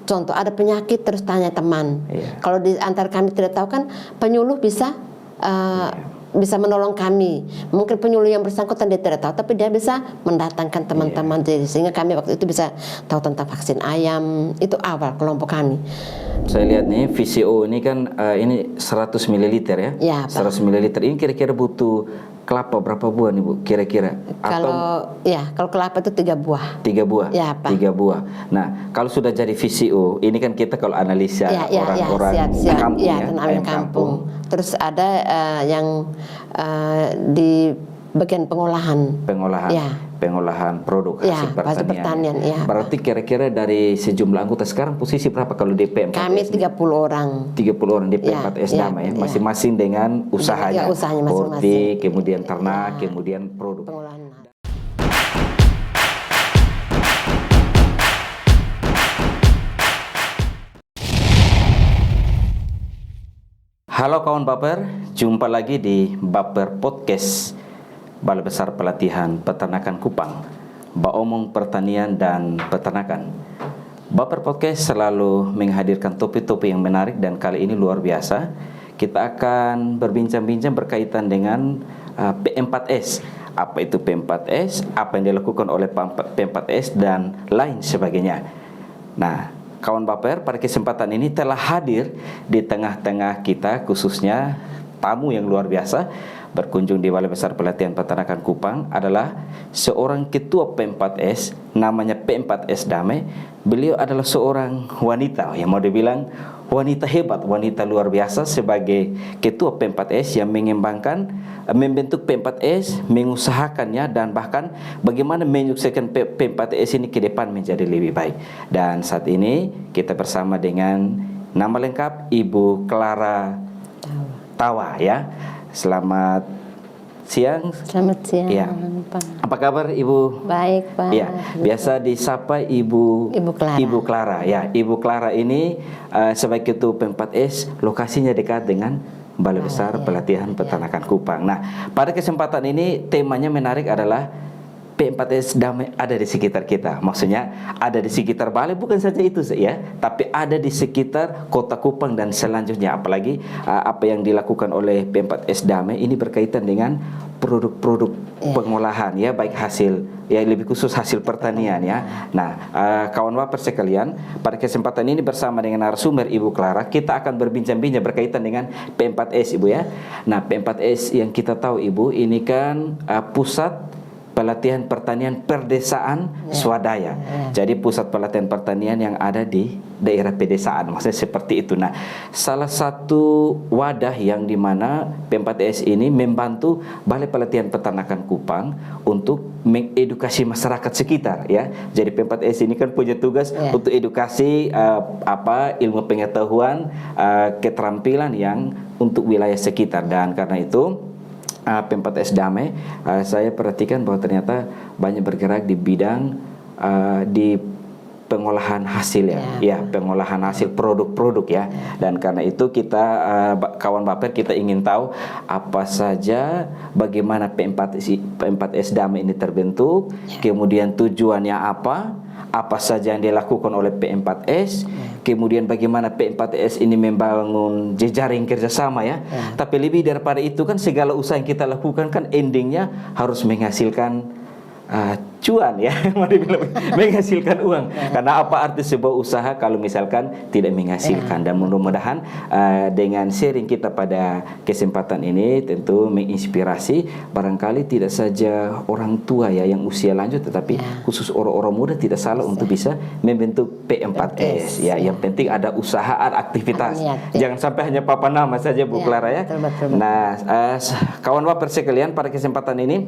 contoh ada penyakit terus tanya teman. Kalau di antar kami tidak tahu kan penyuluh bisa bisa menolong kami. Mungkin penyuluh yang bersangkutan dia tidak tahu, tapi dia bisa mendatangkan teman-teman, sehingga kami waktu itu bisa tahu tentang vaksin ayam. Itu awal kelompok kami. Saya lihat nih VCO ini kan ini 100 ml ya. Ya, 100 ml ini kira-kira butuh kelapa berapa buah nih Bu kira-kira? Kalau kalau kelapa itu 3 buah. 3 buah. Ya, Pak. 3 buah. Nah, kalau sudah jadi VCO, ini kan kita kalau analisa orang-orang kampung ayam kampung. Terus ada yang di bagian pengolahan. Pengolahan produk hasil pertanian. Ya, berarti kira-kira dari sejumlah anggota sekarang posisi berapa kalau di P4S? Kami 30 orang. 30 orang di P4S Damai ya. Masing-masing dengan usahanya. Usahanya masing-masing. Horti, kemudian ternak, kemudian produk. Pengolahan. Halo kawan Baper, jumpa lagi di Baper Podcast, Balai Besar Pelatihan Peternakan Kupang, Baomong Pertanian dan Peternakan. Baper Podcast selalu menghadirkan topik-topik yang menarik dan kali ini luar biasa. Kita akan berbincang-bincang berkaitan dengan P4S. Apa itu P4S, apa yang dilakukan oleh P4S dan lain sebagainya. Nah, kawan Baper, pada kesempatan ini telah hadir di tengah-tengah kita, khususnya tamu yang luar biasa berkunjung di Balai Besar Pelatihan Peternakan Kupang adalah seorang ketua P4S, namanya P4S Damai. Beliau adalah seorang wanita, yang mau dibilang wanita hebat, wanita luar biasa sebagai ketua P4S yang mengembangkan, membentuk P4S, mengusahakannya dan bahkan bagaimana menyukseskan P4S ini ke depan menjadi lebih baik. Dan saat ini kita bersama dengan nama lengkap Ibu Clara Tawa ya. Selamat siang. Selamat siang, ya. Pak. Apa kabar Ibu? Baik, Pak. Ya, biasa disapa Ibu Clara. Ya, Ibu Clara ini sebagai ketua P4S, lokasinya dekat dengan Balai Besar Pelatihan Peternakan Kupang. Nah, pada kesempatan ini temanya menarik adalah P4S Damai ada di sekitar kita. Maksudnya ada di sekitar Balai, bukan saja itu ya, tapi ada di sekitar Kota Kupang dan selanjutnya. Apalagi apa yang dilakukan oleh P4S Damai ini berkaitan dengan produk-produk pengolahan ya, baik hasil ya, lebih khusus hasil pertanian ya. Nah, kawan Baper sekalian, pada kesempatan ini bersama dengan narasumber Ibu Clara, kita akan berbincang-bincang berkaitan dengan P4S Ibu ya. Nah, P4S yang kita tahu Ibu, ini kan pusat pelatihan pertanian perdesaan swadaya. Jadi pusat pelatihan pertanian yang ada di daerah pedesaan, maksudnya seperti itu. Nah, salah satu wadah yang dimana P4S ini membantu Balai Pelatihan Peternakan Kupang untuk mengedukasi masyarakat sekitar ya. Jadi P4S ini kan punya tugas untuk edukasi ilmu pengetahuan, keterampilan yang untuk wilayah sekitar. Dan karena itu P4S Damai, saya perhatikan bahwa ternyata banyak bergerak di bidang di pengolahan hasil ya, pengolahan hasil produk-produk ya. Dan karena itu kita kawan Baper, kita ingin tahu apa saja, bagaimana P4S Damai ini terbentuk, kemudian tujuannya apa saja yang dilakukan oleh P4S, kemudian bagaimana P4S ini membangun jejaring kerjasama ya. Tapi lebih daripada itu kan, segala usaha yang kita lakukan kan endingnya harus menghasilkan cuan ya, menghasilkan uang. Karena apa arti sebuah usaha kalau misalkan tidak menghasilkan? Dan mudah-mudahan dengan sharing kita pada kesempatan ini tentu menginspirasi barangkali tidak saja orang tua ya yang usia lanjut, tetapi khusus orang-orang muda tidak salah untuk bisa membentuk P4S ya. Yang penting ada usaha, ada aktivitas. Jangan sampai hanya papa nama saja Bu Clara ya. Nah, kawan Baper sekalian, pada kesempatan ini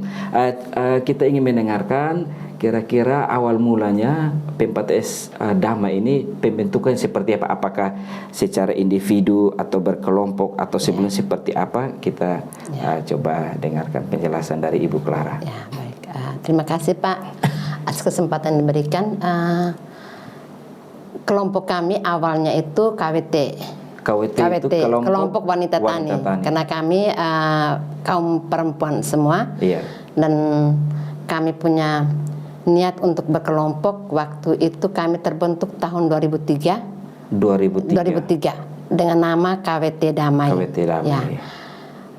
kita ingin mendengarkan kira-kira awal mulanya P4S Damai ini pembentukan seperti apa? Apakah secara individu atau berkelompok atau sebelumnya seperti apa? Kita coba dengarkan penjelasan dari Ibu Clara. Ya, baik. Terima kasih Pak atas kesempatan diberikan. Kelompok kami awalnya itu KWT itu kelompok wanita tani. Karena kami kaum perempuan semua. Dan kami punya niat untuk berkelompok. Waktu itu kami terbentuk tahun 2003 2003 dengan nama KWT Damai. KWT Damai. Ya.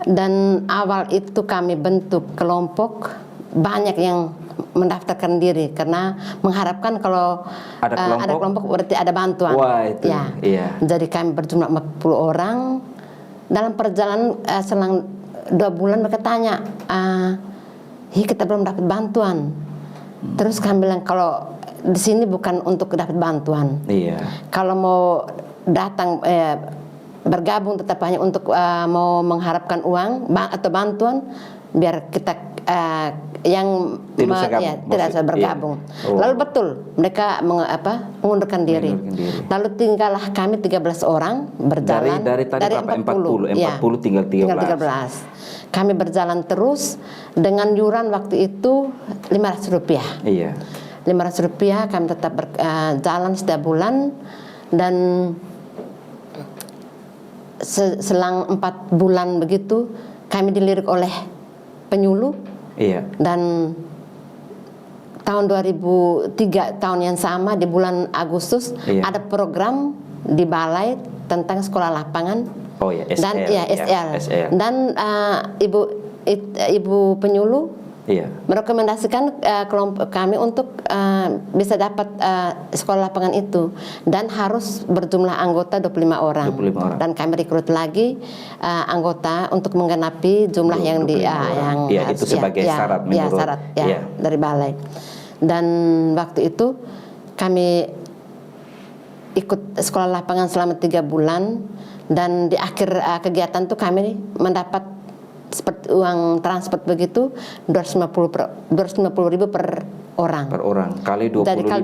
Dan awal itu kami bentuk kelompok, banyak yang mendaftarkan diri karena mengharapkan kalau ada kelompok berarti ada bantuan. Wah, itu. Ya. Iya. Jadi kami berjumlah 40 orang. Dalam perjalanan selang 2 bulan mereka tanya, kita belum dapat bantuan. Terus kami bilang kalau di sini bukan untuk dapat bantuan. Iya. Kalau mau datang bergabung tetap hanya untuk mau mengharapkan uang atau bantuan, biar kita yang tidak bisa bergabung. Iya. Oh. Lalu betul mereka mengundurkan diri. Lalu tinggallah kami 13 orang berjalan dari 40 tinggal 13. Kami berjalan terus dengan yuran waktu itu Rp500. Iya. Rp500 kami tetap berjalan setiap bulan, dan selang 4 bulan begitu kami dilirik oleh penyuluh. Iya. Dan tahun 2003, tahun yang sama di bulan Agustus, iya, ada program di balai tentang sekolah lapangan. Oh ya, SL. Dan ya, SL. Dan ibu penyuluh, iya, merekomendasikan kelompok kami untuk bisa dapat sekolah lapangan itu, dan harus berjumlah anggota 25 orang. Dan kami rekrut lagi anggota untuk menggenapi jumlah yang itu sebagai syarat menurut dari balai. Dan waktu itu kami ikut sekolah lapangan selama 3 bulan, dan di akhir kegiatan tuh kami mendapat seperti uang transport begitu 250.000 per orang. Per orang kali 25. Jadi kali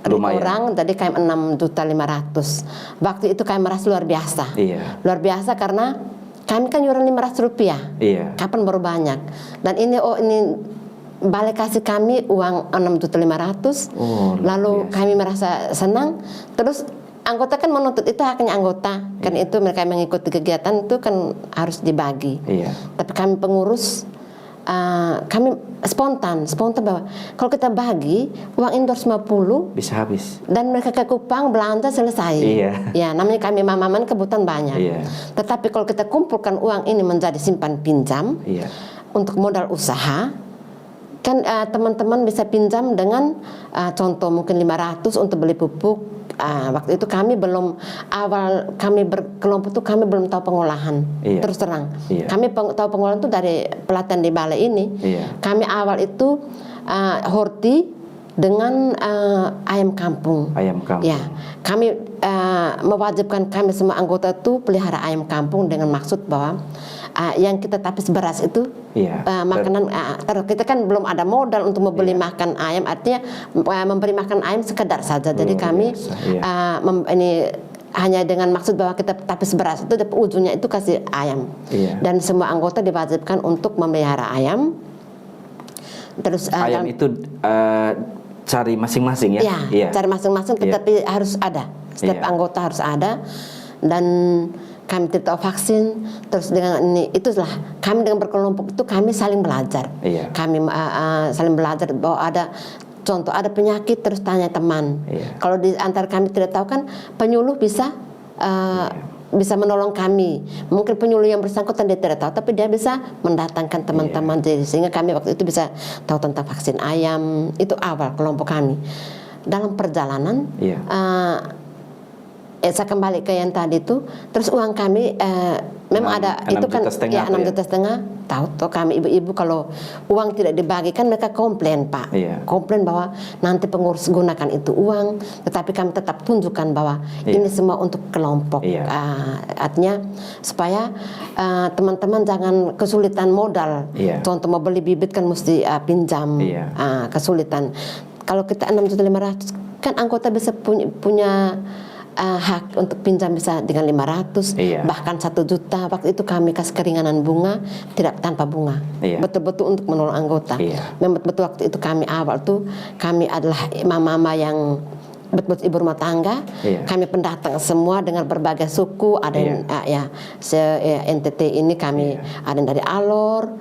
25 orang, jadi kami 6.500.000. Waktu itu kami merasa luar biasa. Iya. Luar biasa karena kami kan yuran Rp500. Iya. Kapan baru banyak. Dan ini balai kasih kami uang 6.500.000. Oh, lalu biasa. Kami merasa senang. Terus anggota kan menuntut, itu haknya anggota. Kan itu mereka mengikuti kegiatan itu kan harus dibagi. Iya. Tapi kami pengurus, kami spontan bahwa kalau kita bagi uang ini 250 bisa habis. dan mereka ke Kupang belanja selesai. Iya. Ya, namanya kami mamaman kebutuhan banyak. Iya. Tetapi kalau kita kumpulkan uang ini menjadi simpan pinjam, iya, untuk modal usaha, kan teman-teman bisa pinjam dengan contoh mungkin 500 untuk beli pupuk. Waktu itu kami belum, awal kami berkelompok itu kami belum tahu pengolahan. Iya. Terus terang, iya, kami tahu pengolahan itu dari pelatihan di balai ini. Iya. Kami awal itu horti dengan ayam kampung. Ayam kampung. Ya, kami mewajibkan kami semua anggota itu pelihara ayam kampung dengan maksud bahwa yang kita tapis beras itu makanan. Kita kan belum ada modal untuk membeli makan ayam, artinya memberi makan ayam sekedar saja. Jadi kami hanya dengan maksud bahwa kita tapis beras itu ujungnya itu kasih ayam. Dan semua anggota diwajibkan untuk memelihara ayam. Terus ayam itu cari masing-masing ya? Cari masing-masing, tetapi harus ada. Setiap anggota harus ada. Dan kami tidak tahu vaksin. Terus dengan ini, itulah kami dengan berkelompok itu kami saling belajar. Kami saling belajar bahwa ada contoh, ada penyakit, terus tanya teman. Kalau di antara kami tidak tahu kan penyuluh bisa bisa menolong kami. Mungkin penyuluh yang bersangkutan dia tidak tahu, tapi dia bisa mendatangkan teman-teman. Sehingga kami waktu itu bisa tahu tentang vaksin ayam. Itu awal kelompok kami. Dalam perjalanan saya kembali ke yang tadi itu, terus uang kami memang ada itu kan 6,5 juta. Tahu kami ibu-ibu kalau uang tidak dibagikan mereka komplain, Pak. Komplain bahwa nanti pengurus gunakan itu uang, tetapi kami tetap tunjukkan bahwa ini semua untuk kelompok. Artinya supaya teman-teman jangan kesulitan modal. Contoh mau beli bibit kan mesti pinjam, kesulitan. Kalau kita 6.500.000 kan anggota bisa punya hak untuk pinjam bisa dengan 500, bahkan 1 juta. Waktu itu kami kasih keringanan bunga, tidak tanpa bunga, betul-betul untuk menolong anggota. Memang betul waktu itu kami awal tuh kami adalah mama-mama yang betul-betul ibu rumah tangga. Kami pendatang semua dengan berbagai suku, ada yang NTT ini kami ada yang dari Alor,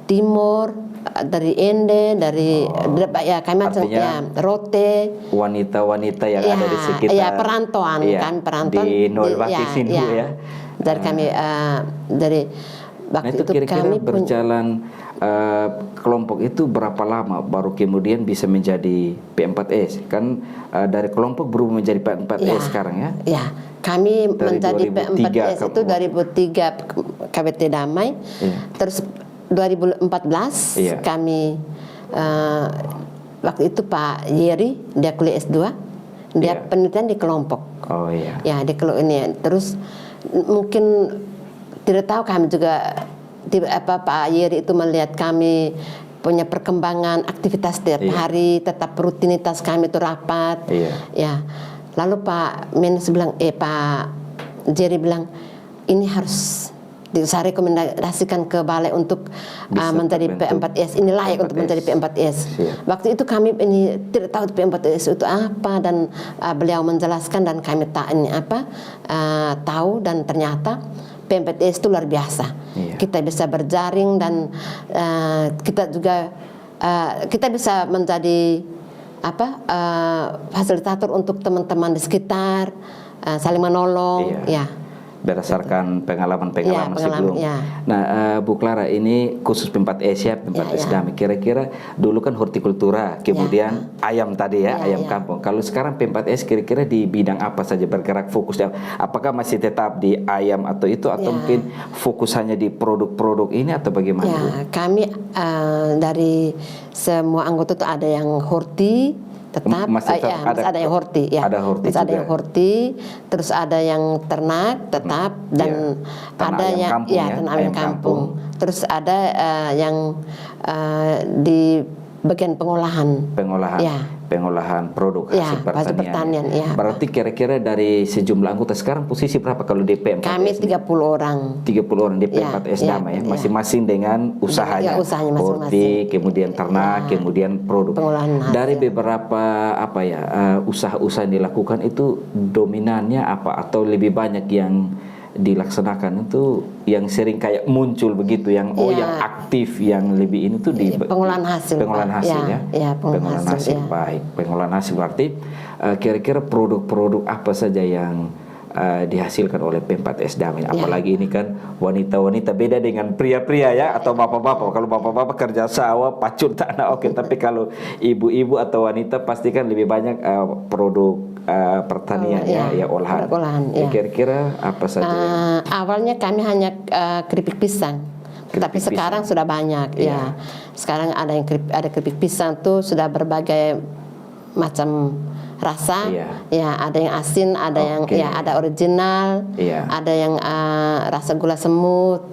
timur, dari ende, dari ya kami macam artinya ya rote. Wanita-wanita yang ada di sekitar. Ya perantauan, kami perantauan di Nolbaki sini ya. Dari kami dari waktu itu kira-kira kami berjalan kelompok itu berapa lama baru kemudian bisa menjadi P4S? Kan dari kelompok berubah menjadi P4S sekarang ya? Ya, kami dari menjadi 2003 P4S itu 2003 KBT Damai. Terus 2014 kami waktu itu Pak Yeri dia kuliah S2, dia penelitian di kelompok. Oh iya. Ya di kelompok ini. Terus mungkin tidak tahu kami juga Pak Yeri itu melihat kami punya perkembangan aktivitas setiap hari, tetap rutinitas kami itu rapat. Ya. Lalu Pak Menes bilang, Pak Jerry bilang, ini harus saya rekomendasikan ke balai untuk menjadi P4S. Ini layak untuk menjadi P4S. Waktu itu kami ini tidak tahu P4S itu apa, dan beliau menjelaskan dan kami tahu, dan ternyata P4S itu luar biasa. Kita bisa berjaring dan kita juga kita bisa menjadi fasilitator untuk teman-teman di sekitar, saling menolong. Berdasarkan pengalaman-pengalaman sebelum. Nah, Bu Clara, ini khusus P4S ya, P4S Damai. Kira-kira dulu kan hortikultura, kemudian ayam tadi ya, ayam kampung. Kalau sekarang P4S kira-kira di bidang apa saja bergerak fokusnya? Apakah masih tetap di ayam atau itu, atau mungkin fokus hanya di produk-produk ini, atau bagaimana? Kami dari semua anggota itu ada yang horti. Tetap, masih ada yang horti, ada horti juga. Ada yang horti, terus ada yang ternak tetap, dan ada yang ayam kampung. Terus ada yang di bagian pengolahan produk hasil pertanian. Berarti kira-kira dari sejumlah anggota sekarang posisi berapa kalau di P4S? Kami 30 orang. 30 orang di P4S Damai ya, masing-masing dengan usahanya. Horti, kemudian ternak, kemudian produk. Dari beberapa usaha-usaha yang dilakukan itu dominannya apa, atau lebih banyak yang dilaksanakan itu yang sering kayak muncul begitu, yang yang aktif, yang lebih ini tuh di pengolahan hasil. Pengolahan hasil pengolahan hasil. Baik, pengolahan hasil berarti kira-kira produk-produk apa saja yang dihasilkan oleh P4S Damai? Apalagi ini kan wanita-wanita, beda dengan pria-pria ya, atau bapak-bapak. Kalau bapak-bapak kerja sawah, pacul tanah, tapi kalau ibu-ibu atau wanita pasti kan lebih banyak produk pertanian olahan. Kira-kira apa saja? Awalnya kami hanya keripik pisang, tapi sekarang sudah banyak. Sekarang ada keripik pisang tuh sudah berbagai macam rasa. Ada yang asin, ada yang ada original, ada yang rasa gula semut.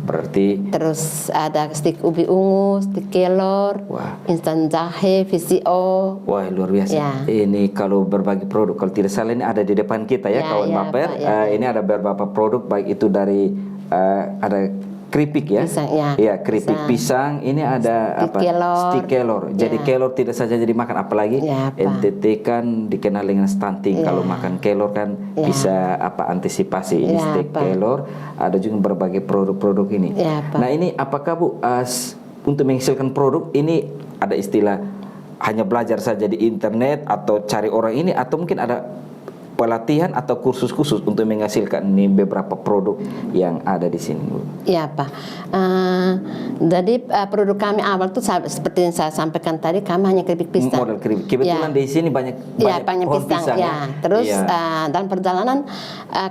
Berarti terus ada stik ubi ungu, stik kelor, instan jahe, VCO. Luar biasa. Ini kalau berbagi produk, kalau tidak salah ini ada di depan kita ya, kawan Maper. Ini ada beberapa produk, baik itu dari ada keripik ya, pisang, keripik pisang. Ini ada stik kelor. Jadi kelor tidak saja jadi makan, apalagi NTT kan dikenal dengan stunting. Kalau makan kelor kan bisa antisipasi. Ini stik kelor. Ada juga berbagai produk-produk ini. Nah, ini apakah Bu untuk menghasilkan produk ini ada istilah hanya belajar saja di internet atau cari orang ini, atau mungkin ada pelatihan atau kursus khusus untuk menghasilkan ini beberapa produk yang ada di sini, Bu? Pak. Jadi produk kami awal tuh seperti yang saya sampaikan tadi, kami hanya keripik pisang. Model keripik. Kebetulan di sini banyak pohon pisang. Terus dalam perjalanan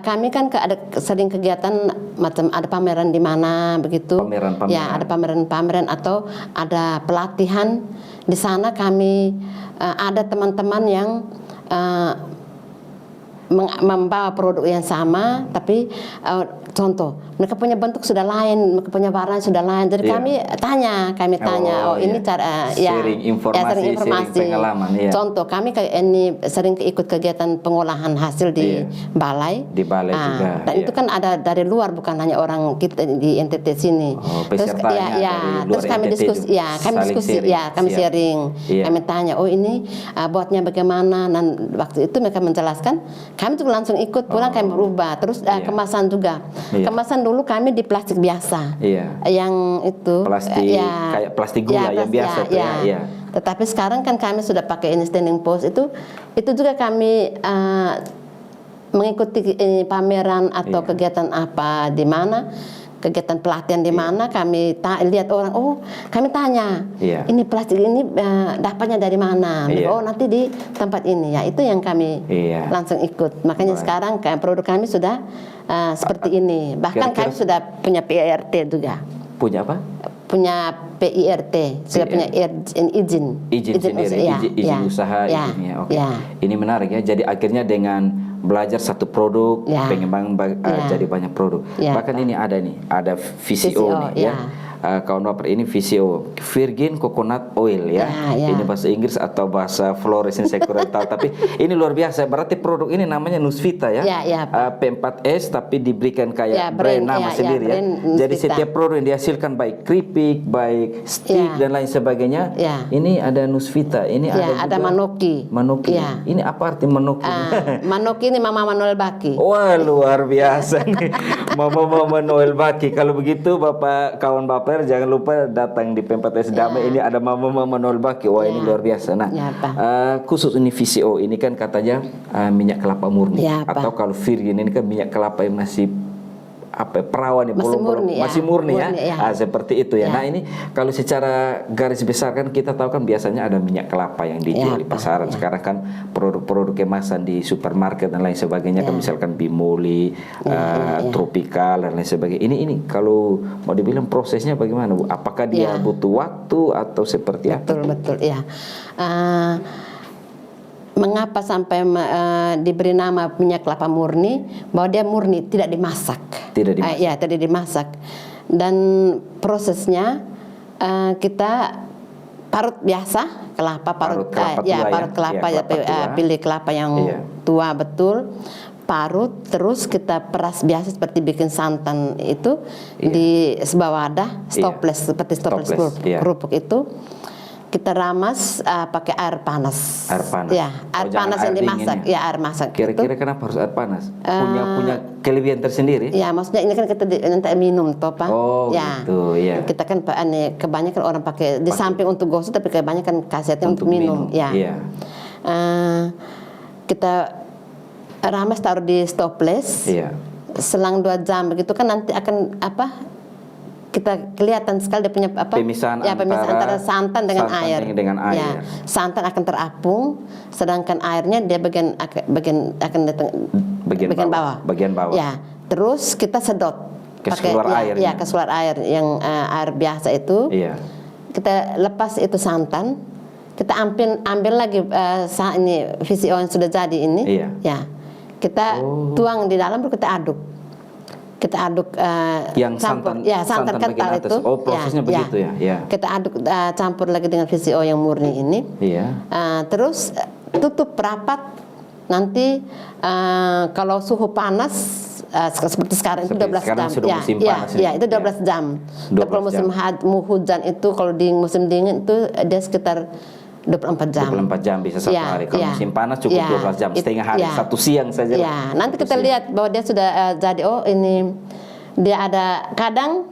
kami kan sering kegiatan macam ada pameran di mana begitu. Pameran. Ada pameran atau ada pelatihan di sana. Kami ada teman-teman yang membawa produk yang sama, tapi contoh mereka punya bentuk sudah lain, mereka punya warna sudah lain. Jadi kami tanya, ini cara sharing informasi, sharing pengalaman. Contoh kami ini sering ikut kegiatan pengolahan hasil di balai. Di balai juga. Dan itu kan ada dari luar, bukan hanya orang kita di NTT sini. Terus terus kami diskusi, kami sharing. Kami tanya, ini buatnya bagaimana? Dan waktu itu mereka menjelaskan, kami juga langsung ikut pulang, kami berubah. Terus kemasan juga. Kemasan dulu kami di plastik biasa. Yang itu plastik kayak plastik gula yang biasa tuh ya. Tetapi sekarang kan kami sudah pakai ini standing post itu juga kami mengikuti pameran atau kegiatan apa di mana, kegiatan pelatihan di mana kami lihat orang, kami tanya, ini plastik ini dapatnya dari mana? Oh nanti di tempat ini ya, itu yang kami langsung ikut. Makanya sekarang produk kami sudah seperti ini. Bahkan kami sudah punya PIRT juga. Punya apa? Punya PIRT, sudah punya izin usaha. Ini menarik ya. Jadi akhirnya dengan belajar satu produk, pengembangan jadi banyak produk. Bahkan ini ada VCO nih ya. Kawan baper ini VCO, Virgin Coconut Oil ya. Ini bahasa Inggris atau bahasa Flores saya kurang tahu, tapi ini luar biasa. Berarti produk ini namanya Nusvita ya. P4S tapi diberikan kayak brand nama sendiri ya. Jadi setiap produk yang dihasilkan baik keripik, baik stick dan lain sebagainya. Ini ada Nusvita, ini ada Manoki. Ini apa arti Manoki? Manoki ini Mama Manuel Baki. Wah, luar biasa nih. Mama Manuel Baki. Kalau begitu Bapak kawan Bapak jangan lupa datang di P4S Damai. Ini ada Mama Manuel Baki. Wah, ini luar biasa. Nah, khusus ini VCO ini kan katanya minyak kelapa murni. Atau kalau virgin ini kan minyak kelapa yang masih perawan masih murni ya. Seperti itu ya. Nah, ini kalau secara garis besar kan kita tahu kan biasanya ada minyak kelapa yang dijual di pasaran. Sekarang kan produk-produk kemasan di supermarket dan lain sebagainya kan misalkan Bimoli, Tropical dan lain sebagainya. Ini kalau mau dibilang prosesnya bagaimana, Bu? Apakah dia butuh waktu atau seperti apa? Betul ya. Mengapa sampai diberi nama minyak kelapa murni? Bahwa dia murni, tidak dimasak. Tidak dimasak. Dan prosesnya kita parut biasa kelapa, parut kelapa pilih kelapa yang tua betul. Parut, terus kita peras biasa seperti bikin santan itu di sebuah wadah, seperti stoples kerupuk itu. Kita ramas pakai air panas. Air panas. Air panas yang dimasak. Air masak. Kira-kira kenapa harus air panas? Punya kelebihan tersendiri? Ya, maksudnya ini kan kita nanti minum, toh Pak. Gitu, ya. Kita kan kebanyakan orang pakai di samping untuk gosok, tapi kebanyakan khasiatnya untuk minum. Kita ramas taruh di stoples. Selang 2 jam begitu kan nanti akan kita kelihatan sekali dia punya pemisahan antara santan dengan air. Santan akan terapung, sedangkan airnya dia bagian bawah. Terus kita sedot pakai keluar air yang air biasa itu. Kita lepas itu santan, kita ambil lagi ini VCO yang sudah jadi ini. Kita tuang di dalam, baru kita aduk. Kita aduk yang santan kental itu. Prosesnya begitu ya. Kita aduk campur lagi dengan VCO yang murni ini. Terus tutup rapat. Nanti kalau suhu panas seperti sekarang itu 12 jam. Itu 12 jam. Kalau musim hujan itu, kalau di musim dingin itu dia sekitar 24 jam. 24 jam bisa satu hari. Kalau musim panas cukup 12 jam, setengah hari, satu siang saja. Nanti kita lihat bahwa dia sudah jadi, ini dia ada, kadang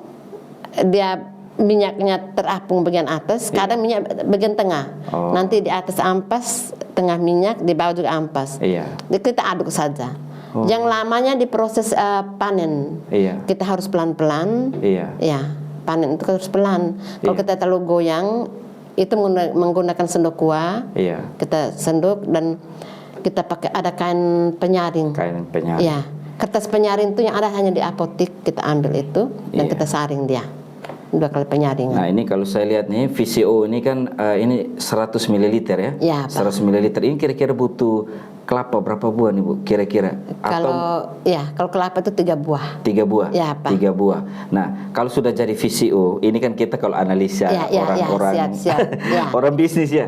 dia minyaknya terapung bagian atas, kadang minyak bagian tengah. Nanti di atas ampas, tengah minyak, di bawah juga ampas. Jadi kita aduk saja. Yang lamanya di proses panen. Kita harus pelan-pelan. Panen itu harus pelan. Kalau kita terlalu goyang, itu menggunakan sendok kuah, kita sendok dan kita pakai ada kain penyaring. Kertas penyaring itu yang ada hanya di apotik, kita ambil itu dan kita saring dia 2 kali penyaringan. Nah, ini kalau saya lihat nih VCO ini kan ini 100 ml ya. 100 ml ini kira-kira butuh kelapa berapa buah nih, Bu? Kira-kira? Kalau kelapa itu 3 buah. 3 buah. 3 buah. Nah, kalau sudah jadi VCO, ini kan kita kalau analisa orang-orang orang bisnis 3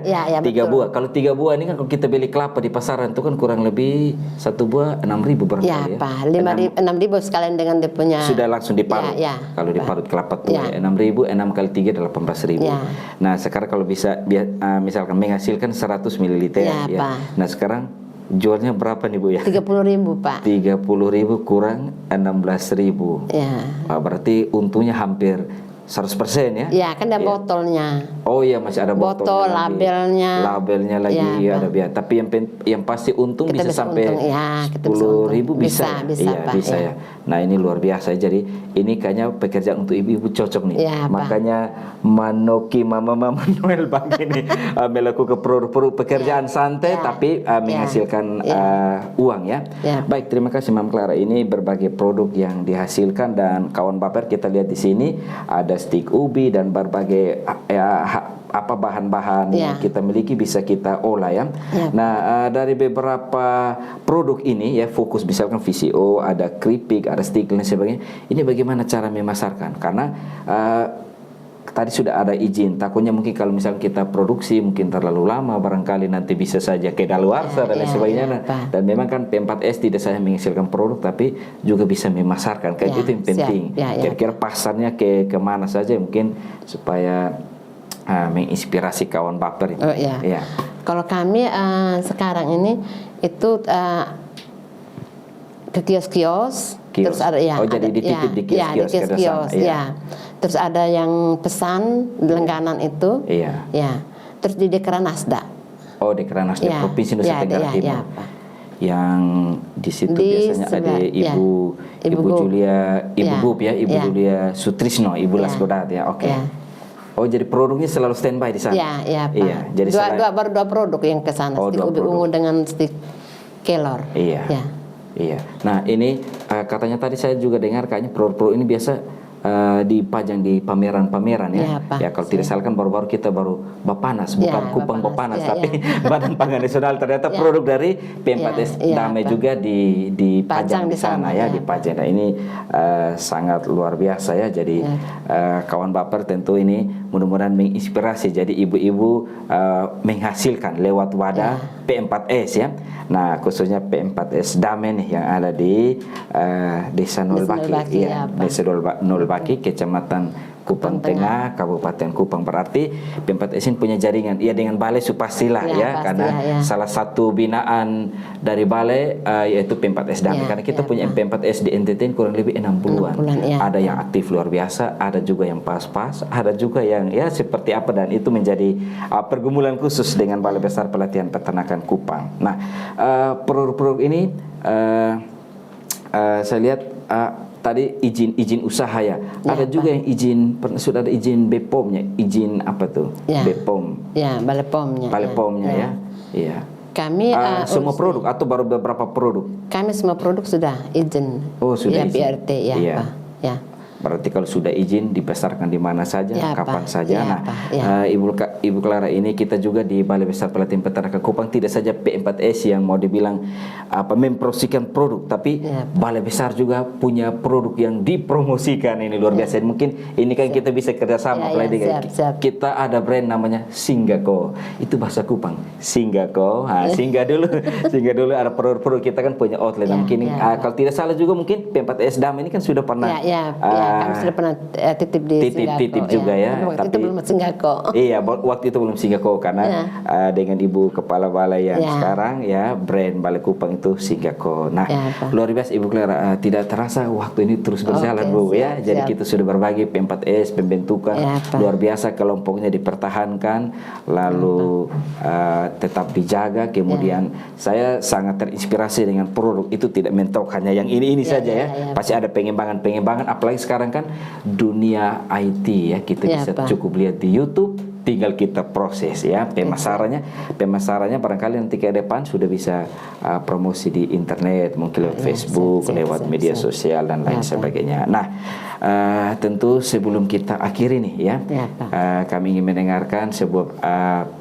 buah. Kalau 3 buah ini kan kalau kita beli kelapa di pasaran itu kan kurang lebih 1 buah 6.000 berapa ya? 6.000 sekalian dengan dia punya. Sudah langsung diparut. Kalau diparut kelapa tua 6.000, 6 kali 3 18.000. Nah, sekarang kalau bisa misalkan menghasilkan 100 ml Nah, sekarang jualnya berapa nih Bu ya? 30.000 Pak. 30.000 kurang 16.000. Ya. Berarti untungnya hampir 100% ya? Ya, kan ada botolnya. Oh iya, masih ada botol, labelnya lagi ya, ada biaya. Tapi yang pasti untung kita bisa sampai untung, ya, 10.000 bisa, bisa, iya, Pak, bisa ya. Nah ini luar biasa. Jadi ini kayaknya pekerjaan untuk ibu-ibu cocok nih. Ya, makanya Manoki Mama Noel begini melakukan produk-produk pekerjaan santai tapi menghasilkan uang ya. Baik, terima kasih Mam Clara. Ini berbagai produk yang dihasilkan dan kawan baper kita lihat di sini ada stik ubi dan berbagai apa bahan-bahan yang kita miliki bisa kita olah ya. Nah dari beberapa produk ini ya fokus misalkan VCO, ada keripik, ada stik dan sebagainya. Ini bagaimana cara memasarkan? Karena tadi sudah ada izin. Takutnya mungkin kalau misalnya kita produksi mungkin terlalu lama, barangkali nanti bisa saja kedaluarsa dan lain sebagainya. Dan memang kan P4S tidak saja menghasilkan produk tapi juga bisa memasarkan. Kayak itu yang penting. Kira-kira pasarnya ke kemana saja mungkin supaya menginspirasi kawan baper ini. Kalau kami sekarang ini itu ke kios-kios, terus ada jadi dititip di kios-kios terus ada yang pesan langganan itu, terus di Dekra Nasda. Oh, Dekra Nasda Provinsi Nusa Tenggara Timur. Yang di situ biasanya ada Ibu Julia, Ibu Bub ya, Ibu Julia Sutrisno, Ibu Lasgodat ya. Oke. Oh, jadi produknya selalu standby di sana. Pak. Jadi baru dua produk yang ke sana, stik ubi ungu dengan stik kelor. Iya. Nah, ini katanya tadi saya juga dengar kayaknya produk-produk ini biasa dipajang di pameran-pameran ya. Ya kalau tidak salah kan baru-baru kita baru Bapanas, bukan Kupang Bapanas tapi Badan Pangan Nasional, ternyata produk dari P4S Damai juga dipajang di sana ya, dipajang. Nah, ini sangat luar biasa ya. Jadi kawan baper tentu ini mudah-mudahan menginspirasi. Jadi ibu-ibu menghasilkan lewat wadah P4S ya. Nah, khususnya P4S Damai nih yang ada di Desa Nolbaki ya, Desa Nolbaki, Kecamatan Kupang Tengah, Kabupaten Kupang. Berarti P4S ini punya jaringan. Ya dengan balai pastilah ya, karena salah satu binaan dari balai yaitu P4S Damai. Karena kita punya P4S di NTT kurang lebih 60-an. Ada yang aktif luar biasa, ada juga yang pas-pas, ada juga yang ya seperti apa, dan itu menjadi pergumulan khusus dengan Balai Besar Pelatihan Peternakan Kupang. Nah, produk-produk ini saya lihat tadi izin usaha ya. Ada juga yang sudah ada izin BPOM-nya, izin apa tuh? BPOM. Ya, Balai POM-nya. Balai POM-nya ya. Iya. Kami semua produk atau baru beberapa produk? Kami semua produk sudah izin. Oh, sudah izin. PRT ya, Pak. Ya. Berarti kalau sudah izin dibesarkan di mana saja, kapan saja. Nah, Ibu Clara ini kita juga di Balai Besar Pelatihan Peternakan Kupang tidak saja P4S yang mau dibilang mempromosikan produk, tapi Balai Besar juga punya produk yang dipromosikan. Ini luar biasa. Mungkin ini kan kita bisa kerjasama. Kita ada brand namanya Singgako. Itu bahasa Kupang. Singgako. Singgah dulu. Singgah dulu, ada produk-produk kita kan punya outlet. Mungkin kalau tidak salah juga mungkin P4S Damai ini kan sudah pernah kami sudah pernah titip di Singgako. Titip juga ya. Waktu itu belum Singgako. Iya, waktu itu belum Singgako karena dengan Ibu Kepala Balai yang sekarang ya, brand Balai Kupang itu Singgako. Nah, luar biasa Ibu Clara, tidak terasa waktu ini terus berjalan Bu ya. Jadi kita sudah berbagi P4S, pembentukan luar biasa, kelompoknya dipertahankan, lalu tetap dijaga. Kemudian saya sangat terinspirasi dengan produk itu, tidak mentok hanya yang ini saja ya. Pasti ada pengembangan, apalagi sekarang kan dunia IT ya, kita bisa cukup lihat di YouTube, tinggal kita proses ya pemasarannya barangkali nanti ke depan sudah bisa promosi di internet, mungkin lewat Facebook, lewat media sosial dan lain sebagainya. Nah, tentu sebelum kita akhiri nih ya, kami ingin mendengarkan sebuah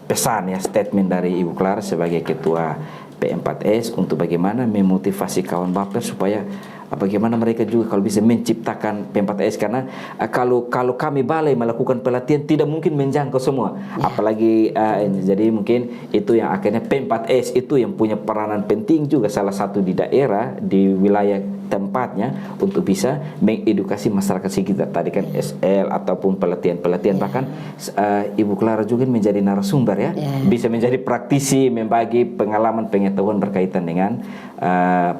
pesan ya, statement dari Ibu Clara sebagai Ketua P4S untuk bagaimana memotivasi kawan baper supaya bagaimana mereka juga kalau bisa menciptakan P4S, karena kalau kami balai melakukan pelatihan tidak mungkin menjangkau semua, apalagi jadi mungkin itu yang akhirnya P4S itu yang punya peranan penting juga, salah satu di daerah di wilayah tempatnya untuk bisa mengedukasi masyarakat sekitar. Tadi kan SL ataupun pelatihan-pelatihan, bahkan Ibu Clara juga menjadi narasumber ya, bisa menjadi praktisi, membagi pengalaman pengetahuan berkaitan dengan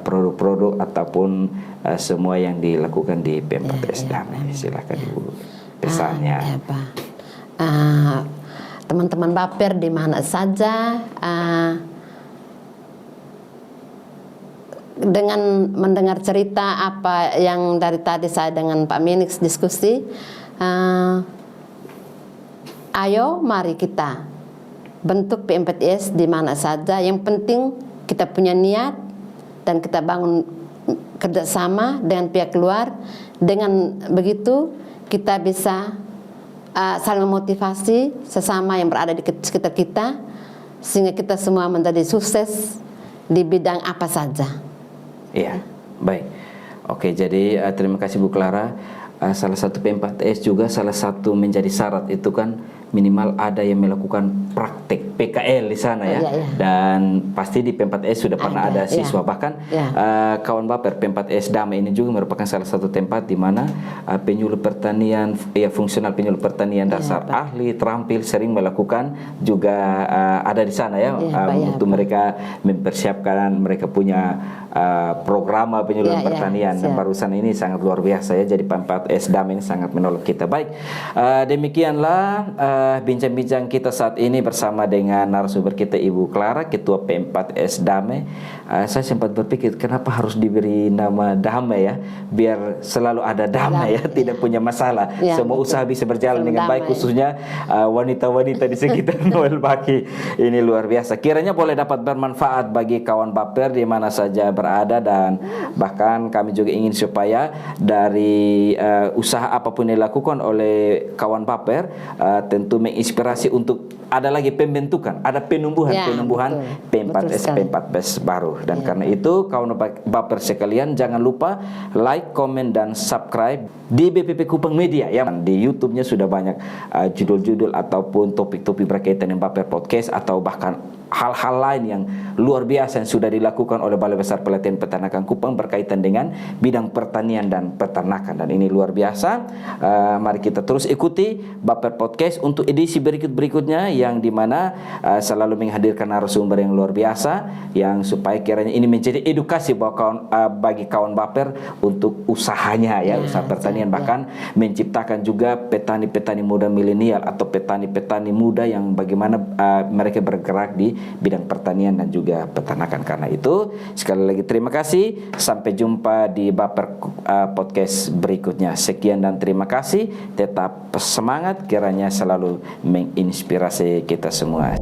produk-produk ataupun semua yang dilakukan di P4S Damai. Silakan Ibu pesannya. Teman-teman Baper di mana saja, dengan mendengar cerita apa yang dari tadi saya dengan Pak Minix diskusi, ayo mari kita bentuk P4S di mana saja. Yang penting kita punya niat dan kita bangun kerjasama dengan pihak luar. Dengan begitu kita bisa saling memotivasi sesama yang berada di sekitar kita, sehingga kita semua menjadi sukses di bidang apa saja. Iya, baik. Oke, jadi terima kasih Bu Clara. Salah satu P4S juga salah satu menjadi syarat itu kan minimal ada yang melakukan praktek PKL di sana ya. Dan pasti di P4S sudah pernah ada siswa. Bahkan kawan Baper P4S Damai ini juga merupakan salah satu tempat di mana penyuluh pertanian, fungsional penyuluh pertanian dasar ahli terampil sering melakukan juga ada di sana ya, untuk mereka mempersiapkan mereka punya program penyuluhan pertanian. Dan barusan ini sangat luar biasa ya. Jadi P4S Damai ini sangat menolong kita. Baik, demikianlah bincang-bincang kita saat ini bersama dengan narasumber kita Ibu Clara, Ketua P4S Damai. Saya sempat berpikir kenapa harus diberi nama Damai ya, biar selalu ada damai ya, tidak punya masalah. Semua usaha bisa berjalan dengan baik, khususnya wanita-wanita di sekitar Noel Baki. Ini luar biasa. Kiranya boleh dapat bermanfaat bagi kawan Baper di mana saja berada, dan bahkan kami juga ingin supaya dari usaha apapun yang dilakukan oleh kawan Baper tentu menginspirasi untuk ada lagi pembentukan, ada penumbuhan P4S baru. Dan karena itu kawan Baper sekalian, jangan lupa like, komen, dan subscribe di BPP Kupang Media ya. Di YouTube-nya sudah banyak judul-judul ataupun topik-topik berkaitan dengan Baper Podcast, atau bahkan hal-hal lain yang luar biasa yang sudah dilakukan oleh Balai Besar Pelatihan Peternakan Kupang berkaitan dengan bidang pertanian dan peternakan. Dan ini luar biasa. Mari kita terus ikuti Baper Podcast untuk edisi berikut-berikutnya, yang dimana selalu menghadirkan narasumber yang luar biasa, yang supaya kiranya ini menjadi edukasi bagi kawan Baper untuk usahanya ya, usaha pertanian, bahkan menciptakan juga petani-petani muda milenial atau petani-petani muda yang bagaimana mereka bergerak di bidang pertanian dan juga peternakan. Karena itu sekali lagi terima kasih, sampai jumpa di Baper Podcast berikutnya. Sekian dan terima kasih, tetap semangat, kiranya selalu menginspirasi kita semua.